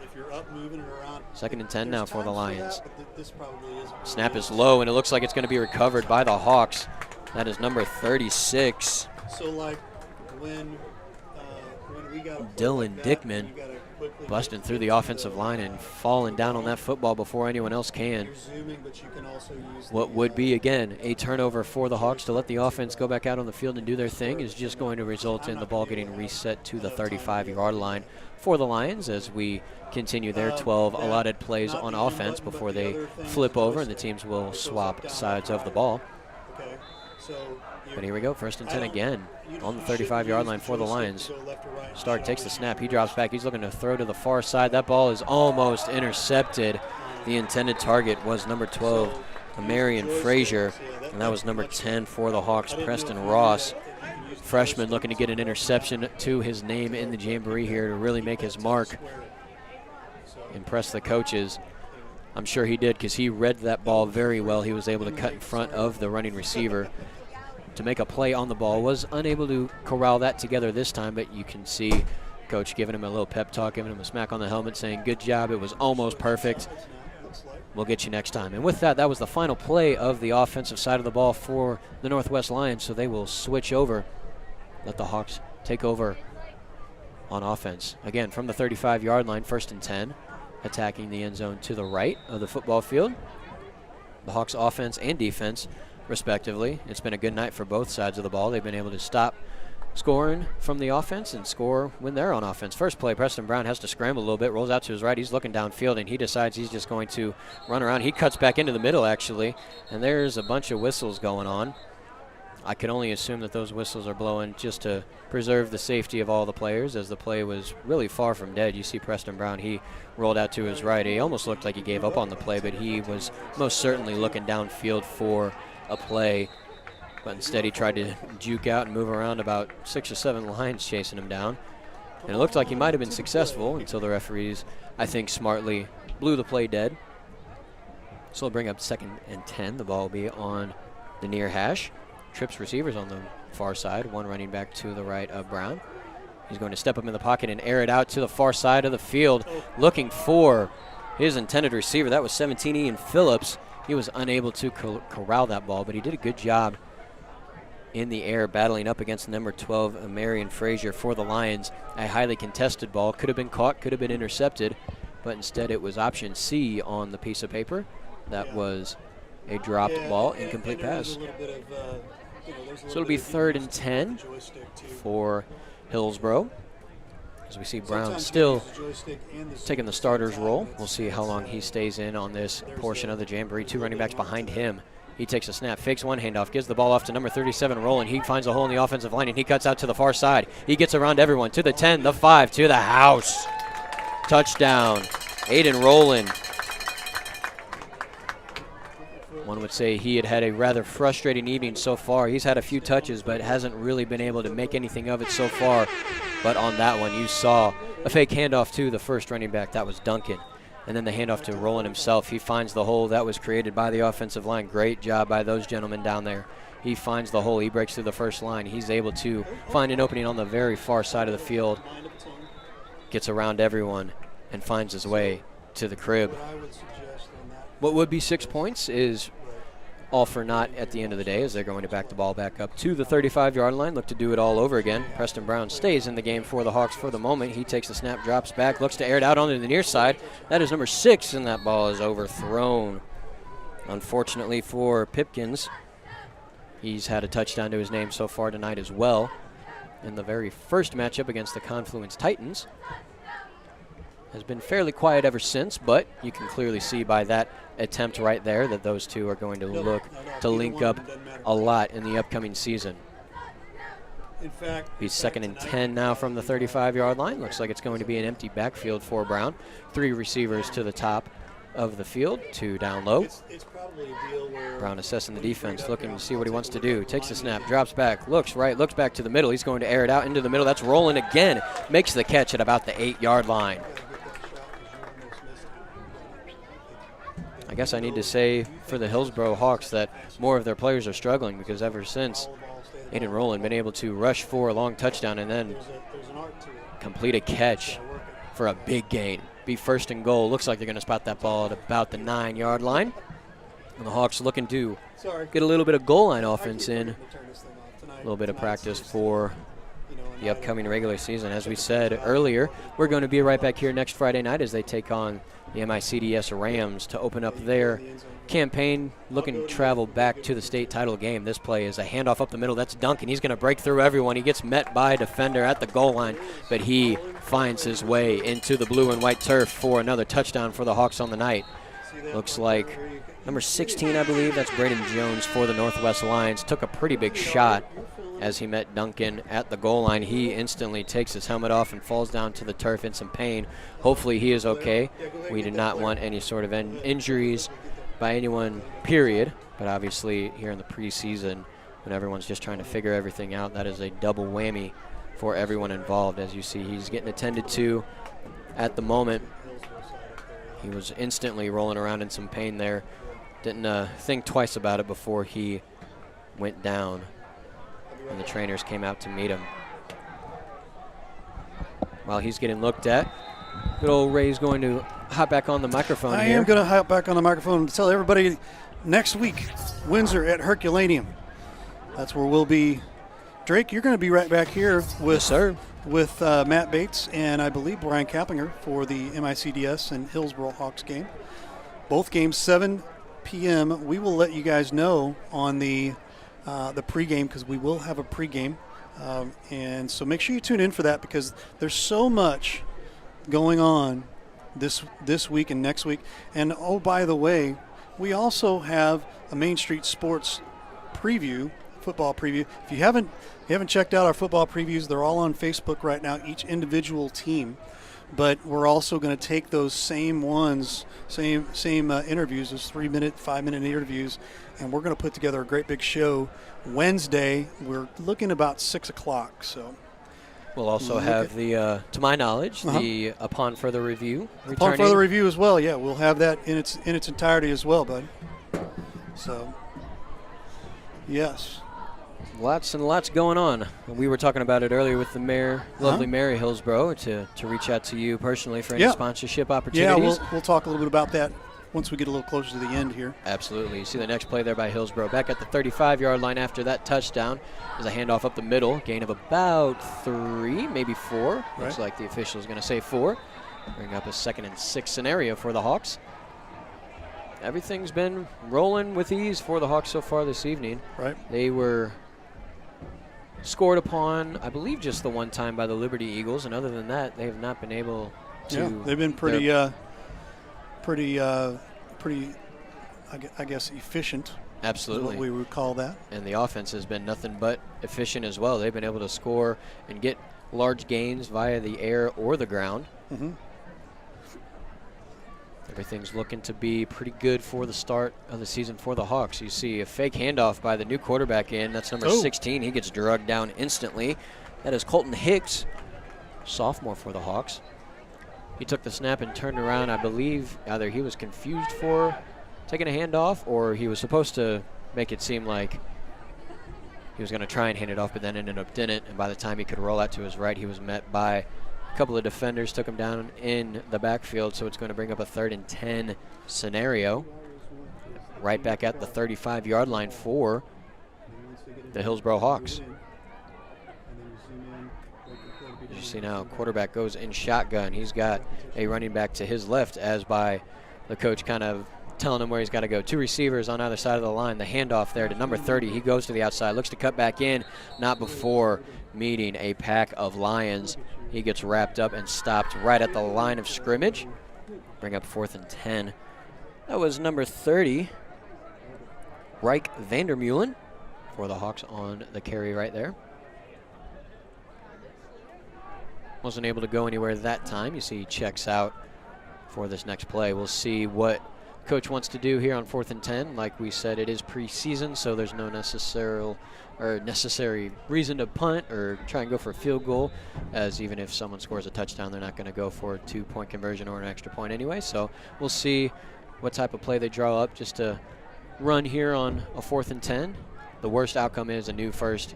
2nd and 10 now for the Lions. Snap is low, and it looks like it's going to be recovered by the Hawks. That is number 36. So like when we got Dylan Dickman busting through the offensive line and falling down on that football before anyone else can. What would be, again, a turnover for the Hawks to let the offense go back out on the field and do their thing is just going to result in the ball getting reset to the 35-yard line for the Lions as we continue their 12 allotted plays on offense before they flip over and the teams will swap sides of the ball. But here we go, 1st and 10 again on the 35-yard line for the Lions. Stark takes the snap, he drops back, he's looking to throw to the far side. That ball is almost intercepted. The intended target was number 12, Marion Frazier, and that was number 10 for the Hawks, Preston Ross. Freshman looking to get an interception to his name in the Jamboree here to really make his mark. Impress the coaches. I'm sure he did because he read that ball very well. He was able to cut in front of the running receiver to make a play on the ball. Was unable to corral that together this time, but you can see Coach giving him a little pep talk, giving him a smack on the helmet, saying, good job, it was almost perfect. We'll get you next time. And with that, that was the final play of the offensive side of the ball for the Northwest Lions, so they will switch over, let the Hawks take over on offense. Again, from the 35-yard line, 1st and 10, attacking the end zone to the right of the football field. The Hawks offense and defense, respectively. It's been a good night for both sides of the ball. They've been able to stop scoring from the offense and score when they're on offense. First play, Preston Brown has to scramble a little bit, rolls out to his right. He's looking downfield, and he decides he's just going to run around. He cuts back into the middle, actually, and there's a bunch of whistles going on. I can only assume that those whistles are blowing just to preserve the safety of all the players, as the play was really far from dead. You see Preston Brown, he rolled out to his right. He almost looked like he gave up on the play, but he was most certainly looking downfield for a play. But instead he tried to juke out and move around about 6 or 7 lines chasing him down. And it looked like he might have been successful until the referees, I think, smartly blew the play dead. So we'll bring up 2nd and 10. The ball will be on the near hash. Trips receivers on the far side, one running back to the right of Brown. He's going to step up in the pocket and air it out to the far side of the field, looking for his intended receiver. That was 17, Ian Phillips. He was unable to corral that ball, but he did a good job in the air, battling up against number 12, Marion Frazier, for the Lions. A highly contested ball. Could have been caught, could have been intercepted, but instead it was option C on the piece of paper. That was a dropped ball, incomplete pass. So it'll be 3rd and 10 for Hillsboro, as we see Brown still taking the starter's role. We'll see how long he stays in on this portion of the Jamboree. 2 running backs behind him. He takes a snap, fakes one handoff, gives the ball off to number 37, Roland. He finds a hole in the offensive line, and he cuts out to the far side. He gets around everyone to the 10, the 5, to the house. Touchdown, Aiden Roland. One would say he had a rather frustrating evening so far. He's had a few touches, but hasn't really been able to make anything of it so far. But on that one, you saw a fake handoff to the first running back. That was Duncan. And then the handoff to Roland himself. He finds the hole that was created by the offensive line. Great job by those gentlemen down there. He finds the hole. He breaks through the first line. He's able to find an opening on the very far side of the field. Gets around everyone and finds his way to the crib. What would be 6 points is all for naught at the end of the day, as they're going to back the ball back up to the 35-yard line, look to do it all over again. Preston Brown stays in the game for the Hawks for the moment. He takes the snap, drops back, looks to air it out onto the near side. That is number 6, and that ball is overthrown. Unfortunately for Pipkins, he's had a touchdown to his name so far tonight as well. In the very first matchup against the Confluence Titans. Has been fairly quiet ever since, but you can clearly see by that attempt right there that those two are going to look to link up a lot in the upcoming season. He's 2nd and 10 now from the 35-yard line. Looks like it's going to be an empty backfield for Brown. 3 receivers to the top of the field, 2 down low. Brown assessing the defense, looking to see what he wants to do. Takes the snap, drops back, looks right, looks back to the middle. He's going to air it out into the middle. That's Roland again. Makes the catch at about the 8-yard line. I guess I need to say for the Hillsboro Hawks that more of their players are struggling, because ever since Aiden Roland been able to rush for a long touchdown and then complete a catch for a big gain. Be 1st and goal. Looks like they're going to spot that ball at about the 9-yard line. And the Hawks looking to get a little bit of goal line offense in. A little bit of practice for the upcoming regular season. As we said earlier, we're going to be right back here next Friday night as they take on the MICDS Rams to open up their campaign, looking to travel back to the state title game. This play is a handoff up the middle. That's Duncan. He's going to break through everyone. He gets met by a defender at the goal line, but he finds his way into the blue and white turf for another touchdown for the Hawks on the night. Looks like number 16, I believe, that's Braden Jones for the Northwest Lions. Took a pretty big shot as he met Duncan at the goal line. He instantly takes his helmet off and falls down to the turf in some pain. Hopefully he is okay. We do not want any sort of injuries by anyone, period. But obviously here in the preseason, when everyone's just trying to figure everything out, that is a double whammy for everyone involved. As you see, he's getting attended to at the moment. He was instantly rolling around in some pain there. Didn't think twice about it before he went down, and the trainers came out to meet him. While he's getting looked at, good old Ray's going to hop back on the microphone I here. am going to hop back on the microphone and tell everybody next week, Windsor at Herculaneum. That's where we'll be. Drake, you're going to be right back here with with Matt Bates and I believe Brian Kapplinger for the MICDS and Hillsboro Hawks game. Both games 7 p.m. We will let you guys know on the pregame, because we will have a pregame, and so make sure you tune in for that, because there's so much going on this week and next week. And oh, by the way, we also have a Main Street Sports preview, football preview. If you haven't checked out our football previews, they're all on Facebook right now, each individual team. But we're also going to take those same ones, same interviews, those 3-minute, 5-minute interviews, and we're going to put together a great big show Wednesday. We're looking about 6 o'clock. So we'll also have the, to my knowledge, the Upon Further Review returning. Upon Further Review as well, yeah. We'll have that in its entirety as well, bud. So, yes. Lots and lots going on. We were talking about it earlier with the mayor, lovely Mary Hillsboro, to reach out to you personally for any sponsorship opportunities. Yeah, we'll talk a little bit about that once we get a little closer to the end here. Absolutely. You see the next play there by Hillsboro. Back at the 35-yard line after that touchdown is a handoff up the middle. Gain of about 3, maybe 4. Right. Looks like the official is going to say 4. Bring up a 2nd and 6 scenario for the Hawks. Everything's been rolling with ease for the Hawks so far this evening. Right. They were scored upon, I believe, just the one time by the Liberty Eagles, and other than that, they have not been able to. Yeah, they've been pretty, I guess, efficient. Absolutely, is what we would call that. And the offense has been nothing but efficient as well. They've been able to score and get large gains via the air or the ground. Mm-hmm. Everything's looking to be pretty good for the start of the season for the Hawks. You see a fake handoff by the new quarterback in. That's number 16. He gets drugged down instantly. That is Colton Hicks, sophomore for the Hawks. He took the snap and turned around. I believe either he was confused for taking a handoff, or he was supposed to make it seem like he was going to try and hand it off, but then ended up didn't. And by the time he could roll out to his right, he was met by a couple of defenders, took him down in the backfield, so it's going to bring up a 3rd and 10 scenario. Right back at the 35-yard line for the Hillsboro Hawks. As you see now, quarterback goes in shotgun. He's got a running back to his left, as by the coach kind of telling him where he's got to go. 2 receivers on either side of the line. The handoff there to number 30. He goes to the outside, looks to cut back in, not before meeting a pack of Lions. He gets wrapped up and stopped right at the line of scrimmage. Bring up 4th and 10. That was number 30, Reich Vandermeulen, for the Hawks on the carry right there. Wasn't able to go anywhere that time. You see he checks out for this next play. We'll see what coach wants to do here on 4th and 10. Like we said, it is preseason, so there's no necessary reason to punt or try and go for a field goal, as even if someone scores a touchdown, they're not going to go for a 2-point conversion or an extra point anyway. So we'll see what type of play they draw up just to run here on a 4th and 10. The worst outcome is a new 1st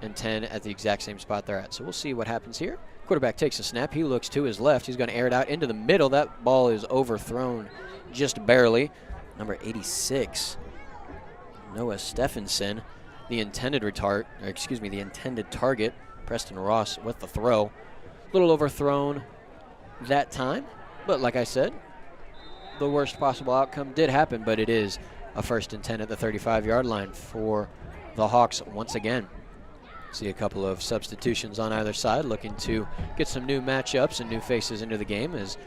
and 10 at the exact same spot they're at. So we'll see what happens here. Quarterback takes a snap. He looks to his left. He's going to air it out into the middle. That ball is overthrown just barely. Number 86, Noah Stephenson, the intended target. Preston Ross with the throw. A little overthrown that time, but like I said, the worst possible outcome did happen, but it is a 1st and 10 at the 35-yard line for the Hawks once again. See a couple of substitutions on either side, looking to get some new matchups and new faces into the game as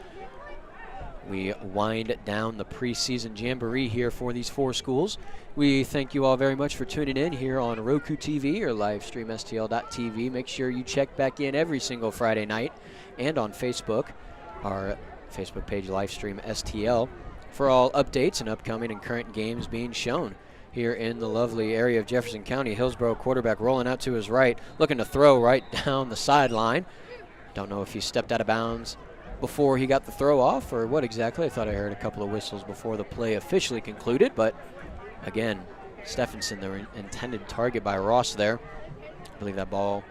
we wind down the preseason Jamboree here for these 4 schools. We thank you all very much for tuning in here on Roku TV or livestreamstl.tv. Make sure you check back in every single Friday night, and on Facebook, our Facebook page Livestream STL, for all updates and upcoming and current games being shown here in the lovely area of Jefferson County. Hillsboro quarterback rolling out to his right, looking to throw right down the sideline. Don't know if he stepped out of bounds before he got the throw off or what exactly. I thought I heard a couple of whistles before the play officially concluded, but again, Stephenson, the intended target by Ross there. I believe that ball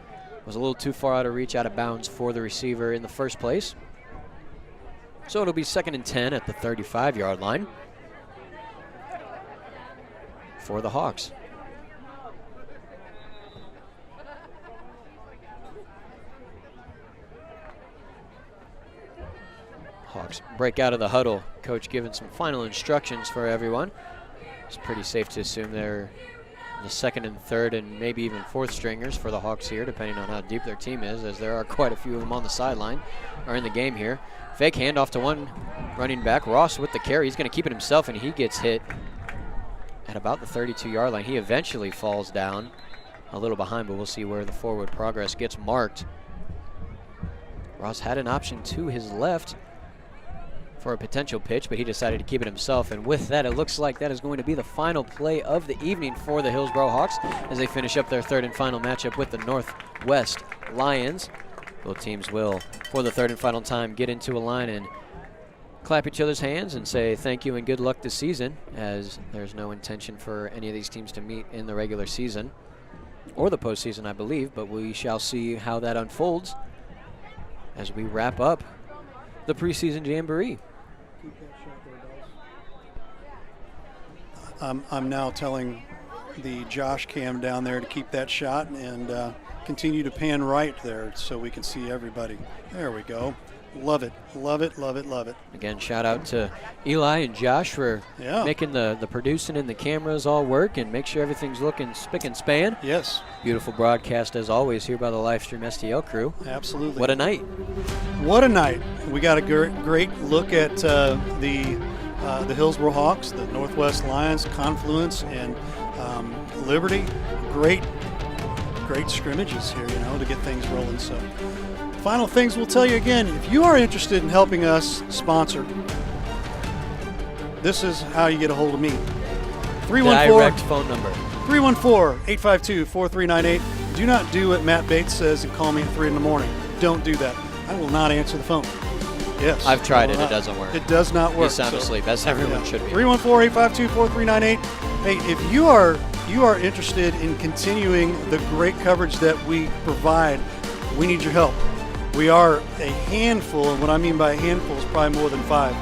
was a little too far out of reach, out of bounds for the receiver in the first place. So it'll be 2nd and 10 at the 35-yard line for the Hawks break out of the huddle. Coach giving some final instructions for everyone. It's pretty safe to assume they're the second and third and maybe even fourth stringers for the Hawks here, depending on how deep their team is, as there are quite a few of them on the sideline or in the game here. Fake handoff to one running back. Ross with the carry. He's going to keep it himself, and he gets hit at about the 32-yard line. He eventually falls down a little behind, but we'll see where the forward progress gets marked. Ross had an option to his left for a potential pitch, but he decided to keep it himself. And with that, it looks like that is going to be the final play of the evening for the Hillsboro Hawks as they finish up their third and final matchup with the Northwest Lions. Both teams will, for the third and final time, get into a line and clap each other's hands and say thank you and good luck this season, as there's no intention for any of these teams to meet in the regular season or the postseason, I believe, but we shall see how that unfolds as we wrap up the preseason Jamboree. I'm now telling the Josh cam down there to keep that shot and continue to pan right there so we can see everybody. There we go. Love it, love it, love it, love it. Again, shout out to Eli and Josh for making the producing and the cameras all work and make sure everything's looking spick and span. Yes. Beautiful broadcast as always here by the Livestream STL crew. Absolutely. What a night. What a night. We got a great look at the Hillsboro Hawks, the Northwest Lions, Confluence, and Liberty. Great scrimmages here, to get things rolling. So, final things we'll tell you again. If you are interested in helping us sponsor, this is how you get a hold of me. 314 direct phone number. 314-852-4398. Do not do what Matt Bates says and call me at 3 in the morning. Don't do that. I will not answer the phone. Yes. I've tried it. It doesn't work. It does not work. You sound asleep, as everyone should be. 314-852-4398. Hey, if you are interested in continuing the great coverage that we provide, we need your help. We are a handful, and what I mean by a handful is probably more than 5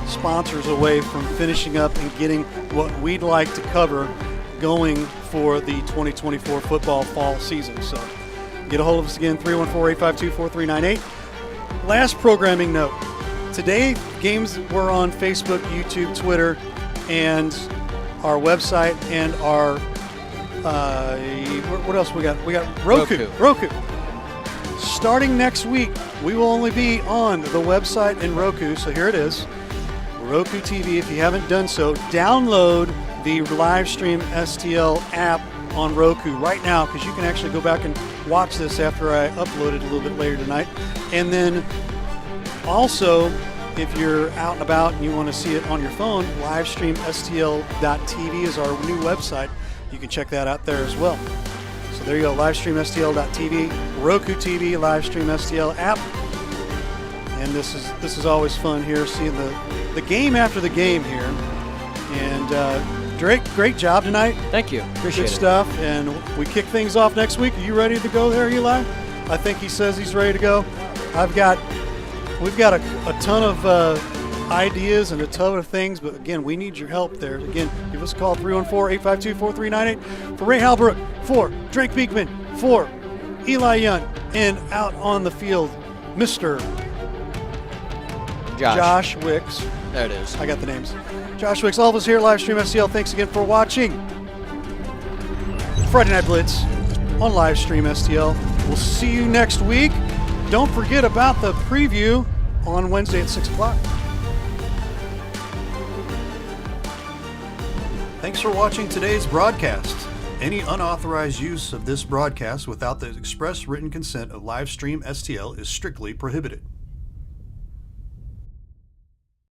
sponsors away from finishing up and getting what we'd like to cover going for the 2024 football fall season. So get a hold of us again, 314-852-4398. Last programming note. Today, games were on Facebook, YouTube, Twitter, and our website, and our, what else we got? We got Roku. Starting next week, we will only be on the website and Roku, so here it is. Roku TV, if you haven't done so, download the Livestream STL app on Roku right now, because you can actually go back and watch this after I upload it a little bit later tonight. And then also, if you're out and about and you want to see it on your phone, livestreamstl.tv is our new website. You can check that out there as well. So there you go, livestreamstl.tv, Roku TV, Livestream STL app. And this is always fun here, seeing the game after the game here. And great job tonight. Thank you. Appreciate Good stuff. And we kick things off next week. Are you ready to go there, Eli? I think he says he's ready to go. We've got a ton of ideas and a ton of things, but again, we need your help there. Again, give us a call, 314-852-4398. For Ray Halbrook, for Drake Beekman, for Eli Young, and out on the field, Mr. Josh Wicks. There it is. I got the names. Josh Wicks, all of us here at Livestream STL, thanks again for watching Friday Night Blitz on Livestream STL. We'll see you next week. Don't forget about the preview on Wednesday at 6 o'clock. Thanks for watching today's broadcast. Any unauthorized use of this broadcast without the express written consent of Livestream STL is strictly prohibited.